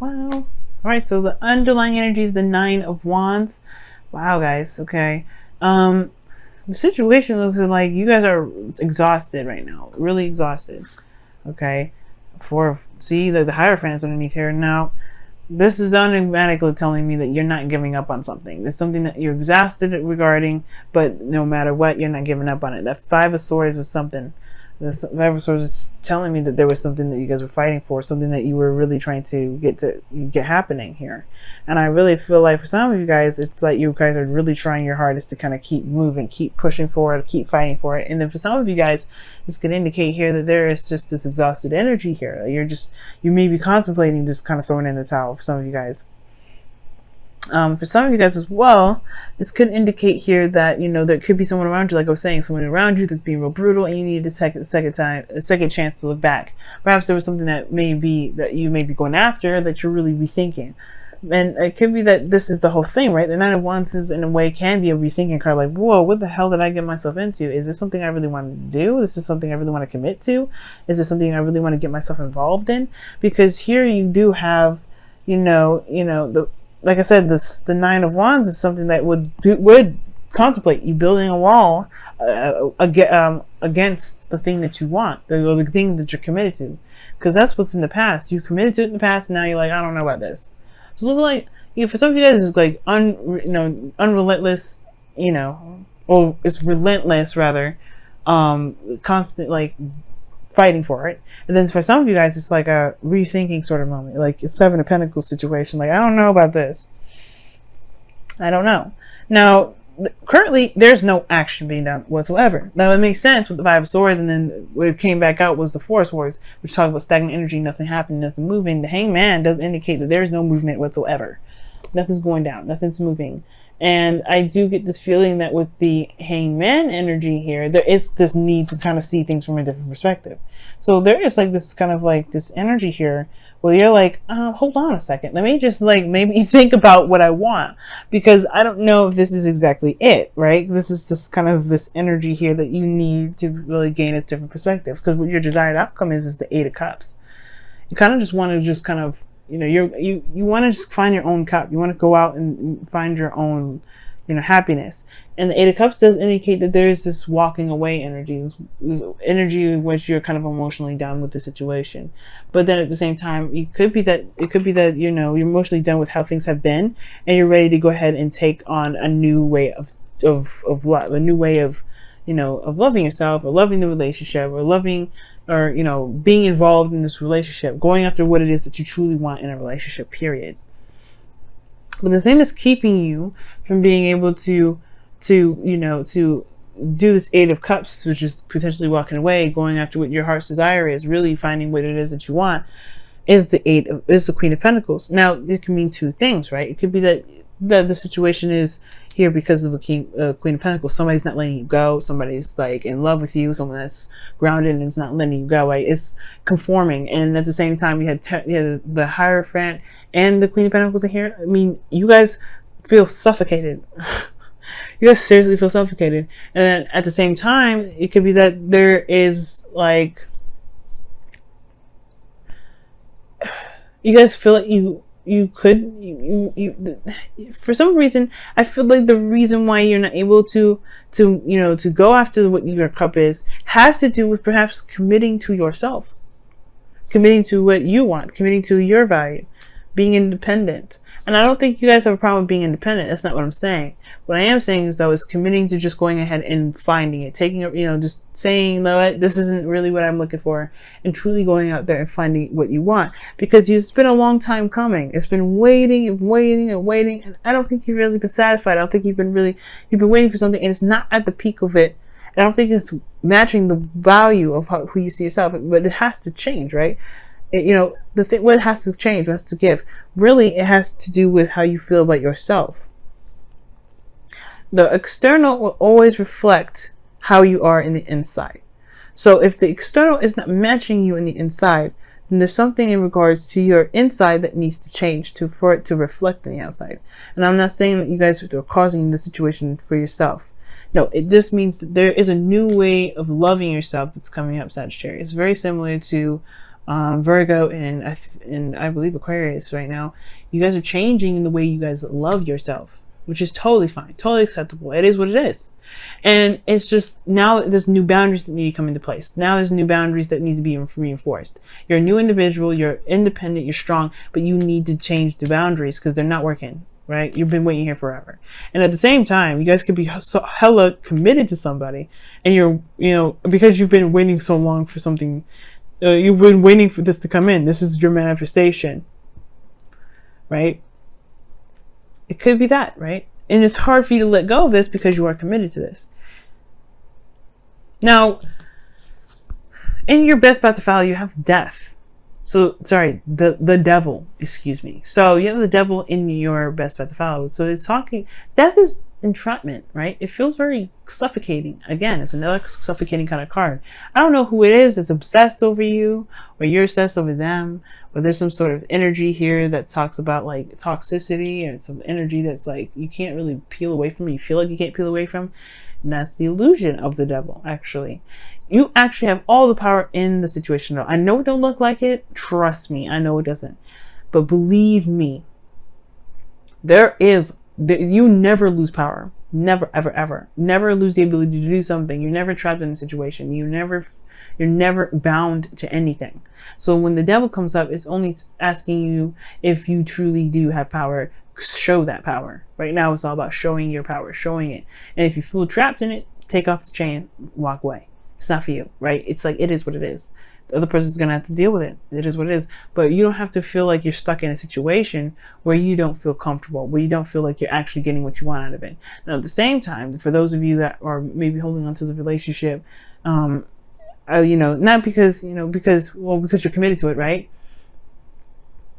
Wow. All right, so the underlying energy is the Nine of Wands. Wow, guys. Okay. The situation looks like you guys are exhausted right now, really exhausted. Okay. See the Hierophant is underneath here now. This is automatically telling me that you're not giving up on something. There's something that you're exhausted regarding, but no matter what, you're not giving up on it. That Five of Swords was something. The Five of Swords is telling me that there was something that you guys were fighting for, something that you were really trying to get happening here. And I really feel like for some of you guys, it's like you guys are really trying your hardest to kind of keep moving, keep pushing forward, keep fighting for it. And then for some of you guys, this could indicate here that there is just this exhausted energy here. You may be contemplating just kind of throwing in the towel for some of you guys. For some of you guys as well, this could indicate here that, you know, there could be someone around you, like I was saying, someone around you that's being real brutal, and you need to take a second chance to look back. Perhaps there was something that you may be going after that you're really rethinking. And it could be that this is the whole thing, right? The Nine of Wands is, in a way, can be a rethinking card. Like, whoa, what the hell did I get myself into? Is this something I really want to do? Is this something I really want to commit to? Is this something I really want to get myself involved in? Because here you do have, like I said, the Nine of Wands is something that would contemplate you building a wall against the thing that you want, or the thing that you're committed to, because that's what's in the past. You committed to it in the past, and now you're like, I don't know about this. So it's like, for some of you guys, it's like unrelentless, or it's relentless rather, constant like fighting for it. And then for some of you guys, it's like a rethinking sort of moment, like it's Seven of Pentacles situation. Like, I don't know about this. I don't know. Now, currently, there's no action being done whatsoever. Now, it makes sense with the Five of Swords, and then what it came back out was the Four of Swords, which talked about stagnant energy, nothing happening, nothing moving. The Hangman does indicate that there is no movement whatsoever. Nothing's going down. Nothing's moving. And I do get this feeling that with the Hangman energy here, there is this need to kind of see things from a different perspective. So there is like this kind of like this energy here where you're like, hold on a second. Let me just like maybe think about what I want, because I don't know if this is exactly it, right? This is just kind of this energy here that you need to really gain a different perspective, because what your desired outcome is the Eight of Cups. You kind of just want to just kind of, you want to just find your own cup. You want to go out and find your own, happiness. And the Eight of Cups does indicate that there is this walking away energy, this energy in which you're kind of emotionally done with the situation. But then at the same time, it could be that you're emotionally done with how things have been, and you're ready to go ahead and take on a new way of love, a new way of loving yourself, or loving the relationship, or loving, or being involved in this relationship, going after what it is that you truly want in a relationship, period. But the thing that's keeping you from being able to do this Eight of Cups, which is potentially walking away, going after what your heart's desire is, really finding what it is that you want, is the Queen of Pentacles. Now, it can mean two things, right? It could be that the situation is here because of the Queen of Pentacles. Somebody's not letting you go. Somebody's like in love with you. Someone that's grounded and is not letting you go. Right? It's conforming. And at the same time, you had the Hierophant and the Queen of Pentacles in here. I mean, you guys feel suffocated. You guys seriously feel suffocated. And then at the same time, it could be that there is like, you guys feel like for some reason, I feel like the reason why you're not able to go after what your cup is has to do with perhaps committing to yourself, committing to what you want, committing to your value, being independent. And I don't think you guys have a problem with being independent. That's not what I'm saying. What I am saying is, though, is committing to just going ahead and finding it, taking it, just saying, no, this isn't really what I'm looking for, and truly going out there and finding what you want. Because it's been a long time coming. It's been waiting and waiting and waiting, and I don't think you've really been satisfied. I don't think you've been waiting for something, and it's not at the peak of it. I don't think it's matching the value of who you see yourself, but it has to change, right? What has to change, what has to give. Really, it has to do with how you feel about yourself. The external will always reflect how you are in the inside. So if the external is not matching you in the inside, then there's something in regards to your inside that needs to change for it to reflect in the outside. And I'm not saying that you guys are causing the situation for yourself. No, it just means that there is a new way of loving yourself that's coming up, Sagittarius. It's very similar to Virgo and I believe Aquarius right now, you guys are changing in the way you guys love yourself, which is totally fine, totally acceptable. It is what it is. And it's just now there's new boundaries that need to come into place. Now there's new boundaries that need to be reinforced. You're a new individual, you're independent, you're strong, but you need to change the boundaries because they're not working, right? You've been waiting here forever. And at the same time, you guys could be so hella committed to somebody, and because you've been waiting so long for something, you've been waiting for this to come in. This is your manifestation, right? It could be that, right? And it's hard for you to let go of this because you are committed to this. Now, in your best path to follow, you have death. So, sorry, the devil, excuse me. So you have the devil in your best path to follow. So it's talking, death is entrapment, right? It feels very suffocating. Again, it's another suffocating kind of card. I don't know who it is that's obsessed over you, or you're obsessed over them, or there's some sort of energy here that talks about like toxicity, and some energy that's like you can't really peel away from, you feel like you can't peel away from. And that's the illusion of the devil, actually. You actually have all the power in the situation. I know it don't look like it. Trust me, I know it doesn't. But believe me, you never lose power. Never, ever, ever. Never lose the ability to do something. You're never trapped in a situation. You're never bound to anything. So when the devil comes up, it's only asking you if you truly do have power. Show that power. Right now it's all about showing your power, showing it. And if you feel trapped in it, take off the chain, walk away. It's not for you, right? It's like, it is what it is. The other person's gonna have to deal with it. It is what it is. But you don't have to feel like you're stuck in a situation where you don't feel comfortable, where you don't feel like you're actually getting what you want out of it. Now at the same time, for those of you that are maybe holding on to the relationship, not because because you're committed to it, right?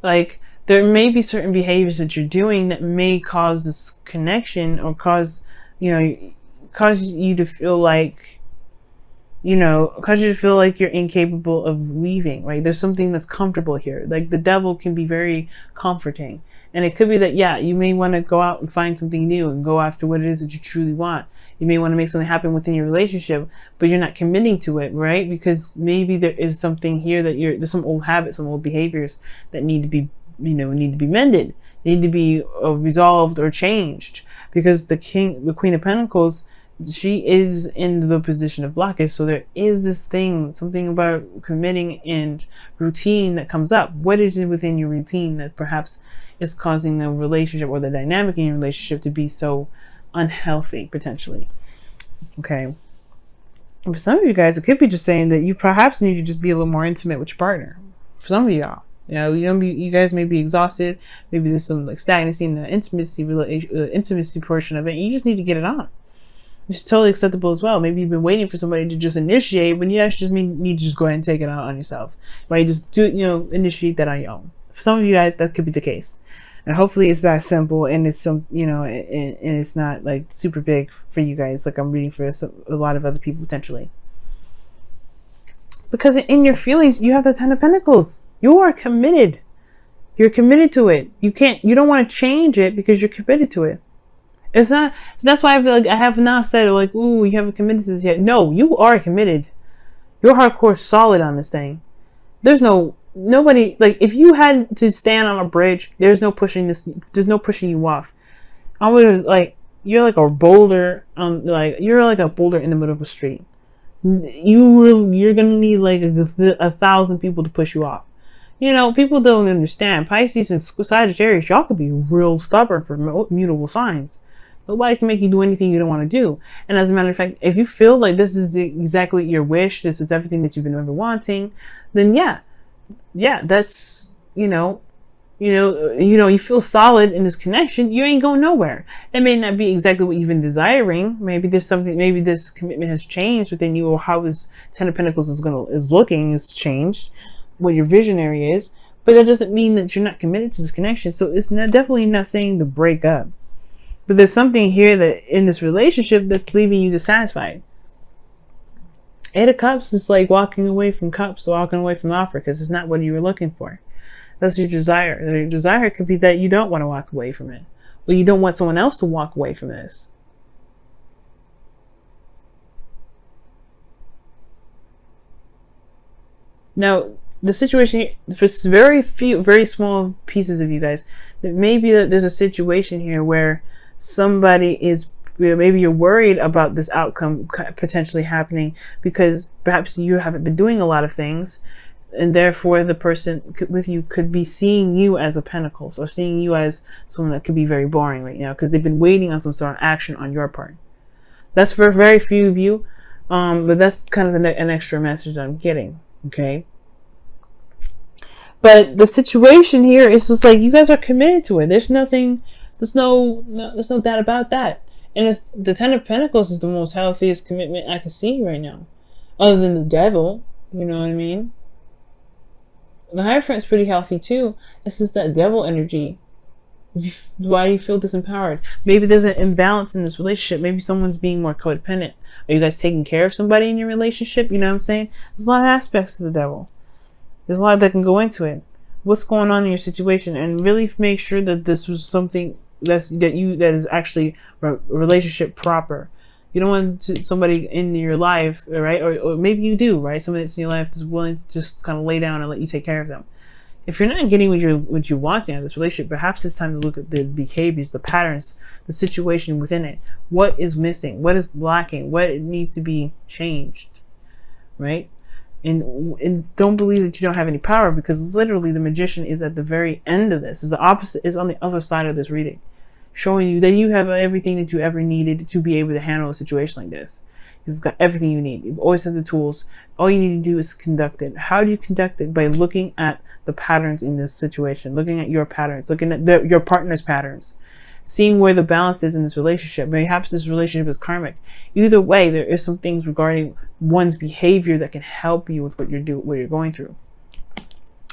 Like, there may be certain behaviors that you're doing that may cause this connection, or cause you to feel like, you're incapable of leaving, right? There's something that's comfortable here. Like, the devil can be very comforting. And it could be that, yeah, you may want to go out and find something new and go after what it is that you truly want. You may want to make something happen within your relationship, but you're not committing to it, right? Because maybe there is something here that there's some old habits, some old behaviors that need to be mended, need to be resolved or changed, because the Queen of Pentacles, she is in the position of blockage. So there is this something about committing and routine that comes up. What is it within your routine that perhaps is causing the relationship or the dynamic in your relationship to be so unhealthy, potentially? Okay. For some of you guys, it could be just saying that you perhaps need to just be a little more intimate with your partner. For some of y'all, you guys may be exhausted. Maybe there's some like stagnancy in the intimacy portion of it. You just need to get it on. It's totally acceptable as well. Maybe you've been waiting for somebody to just initiate, when you actually just need to just go ahead and take it out on yourself. Right? Just initiate that on your own. For some of you guys, that could be the case. And hopefully it's that simple, and it's and it's not like super big for you guys, like I'm reading for a lot of other people potentially. Because in your feelings, you have the Ten of Pentacles. You are committed. You're committed to it. You don't want to change it because you're committed to it. It's not, so that's why I feel like I have not said like, ooh, you haven't committed to this yet. No, you are committed. You're hardcore solid on this thing. There's nobody, like, if you had to stand on a bridge, there's no pushing you off. I would, like, you're like a boulder, you're like a boulder in the middle of a street. You're gonna need like 1,000 people to push you off. People don't understand. Pisces and Sagittarius, y'all could be real stubborn for mutable signs. Nobody can make you do anything you don't want to do. And as a matter of fact, if you feel like this is exactly your wish, this is everything that you've been ever wanting, then yeah, that's, you feel solid in this connection, you ain't going nowhere. It may not be exactly what you've been desiring. Maybe this commitment has changed within you, or how this Ten of Pentacles is looking has changed, what your visionary is, but that doesn't mean that you're not committed to this connection. So it's definitely not saying to break up. But there's something here that in this relationship that's leaving you dissatisfied. Eight of Cups is like walking away from cups, walking away from offer, because it's not what you were looking for. That's your desire. Your desire could be that you don't want to walk away from it, or you don't want someone else to walk away from this. Now, the situation for very small pieces of you guys, that maybe that there's a situation here where somebody is, maybe you're worried about this outcome potentially happening because perhaps you haven't been doing a lot of things, and therefore the person with you could be seeing you as a Pentacles, or seeing you as someone that could be very boring right now because they've been waiting on some sort of action on your part. That's for very few of you, but that's kind of an extra message I'm getting. Okay. But the situation here is just like you guys are committed to it. There's no doubt about that. And it's the Ten of Pentacles is the most healthiest commitment I can see right now, other than the Devil. You know what I mean? The Hierophant's pretty healthy too. It's just that Devil energy. Why do you feel disempowered? Maybe there's an imbalance in this relationship. Maybe someone's being more codependent. Are you guys taking care of somebody in your relationship? You know what I'm saying? There's a lot of aspects to the Devil. There's a lot that can go into it. What's going on in your situation, and really make sure that this was something that is actually a relationship proper. You don't want somebody in your life, right? Or maybe you do, right? Somebody that's in your life that's willing to just kind of lay down and let you take care of them. If you're not getting what you want out of this relationship, perhaps it's time to look at the behaviors, the patterns, the situation within it. What is missing? What is lacking? What needs to be changed, right? And don't believe that you don't have any power, because literally the Magician is at the very end of this. Is the opposite, is on the other side of this reading, showing you that you have everything that you ever needed to be able to handle a situation like this. You've got everything you need. You've always had the tools. All you need to do is conduct it. How do you conduct it? By looking at the patterns in this situation, looking at your patterns, looking at your partner's patterns, seeing where the balance is in this relationship. Perhaps this relationship is karmic. Either way, there is some things regarding one's behavior that can help you with what you're going through.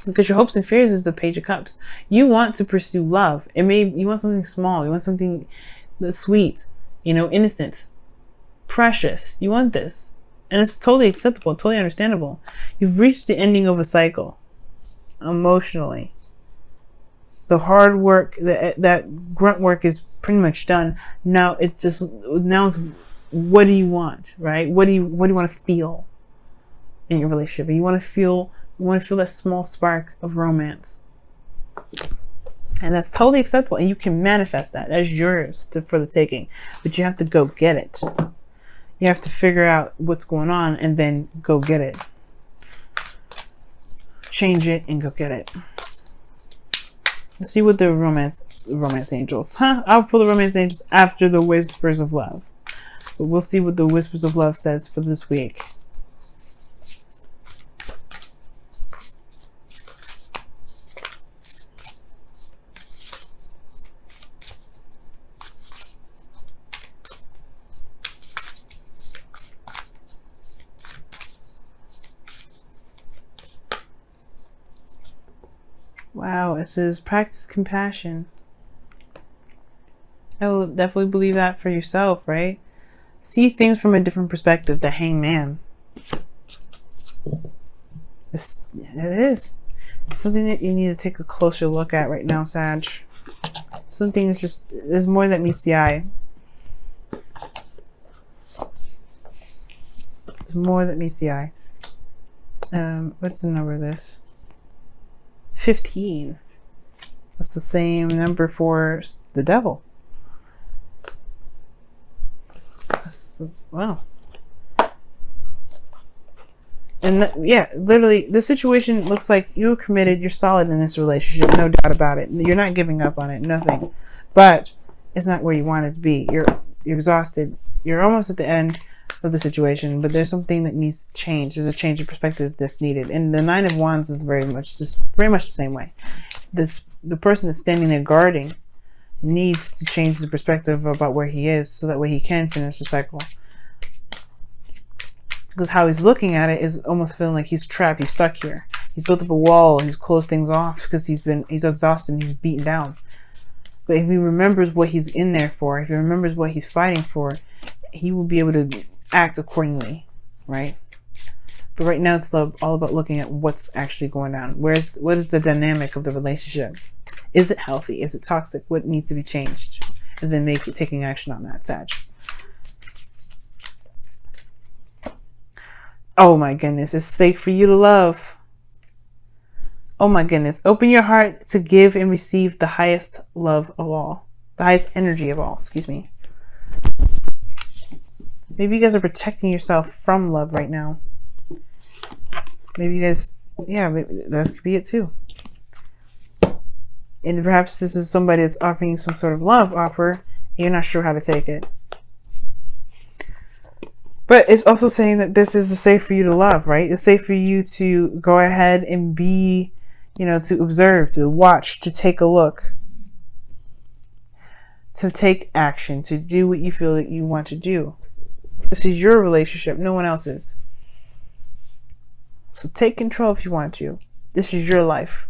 Because your hopes and fears is the Page of Cups. You want to pursue love. You want something small. You want something that's sweet, innocent, precious. You want this. And it's totally acceptable, totally understandable. You've reached the ending of a cycle emotionally. The hard work, that grunt work is pretty much done. Now it's what do you want, right? What do you want to feel in your relationship? You want to feel that small spark of romance. And that's totally acceptable. And you can manifest that. That's yours for the taking. But you have to go get it. You have to figure out what's going on and then go get it. Change it and go get it. Let's see what the romance angels. I'll pull the romance angels after the Whispers of Love. But we'll see what the Whispers of Love says for this week. Wow, it says practice compassion. I will definitely believe that for yourself, right? See things from a different perspective. The Hangman. It is. It's something that you need to take a closer look at right now, Sag. Something is just, there's more that meets the eye. There's more that meets the eye. What's the number of this? 15. That's the same number for the Devil. Wow. And yeah, literally, the situation looks like you're committed, you're solid in this relationship, no doubt about it. You're not giving up on it, nothing. But it's not where you want it to be. You're exhausted. You're almost at the end of the situation, but there's something that needs to change. There's a change of perspective that's needed. And the Nine of Wands is very much the same way. The person that's standing there guarding needs to change the perspective about where he is, so that way he can finish the cycle. Because how he's looking at it is almost feeling like he's trapped, he's stuck here. He's built up a wall, he's closed things off because he's exhausted and he's beaten down. But if he remembers what he's in there for, if he remembers what he's fighting for, he will be able to act accordingly, right? But right now it's all about looking at what's actually going on. What is the dynamic of the relationship? Is it healthy? Is it toxic? What needs to be changed? And then taking action on that, Sag. Oh my goodness, it's safe for you to love. Oh my goodness. Open your heart to give and receive the highest love of all. The highest energy of all, excuse me. Maybe you guys are protecting yourself from love right now. Maybe you guys, yeah, maybe that could be it too. And perhaps this is somebody that's offering you some sort of love offer, and you're not sure how to take it. But it's also saying that this is safe for you to love, right? It's safe for you to go ahead and be, you know, to observe, to watch, to take a look, to take action, to do what you feel that you want to do. This is your relationship, no one else's. So take control if you want to. This is your life.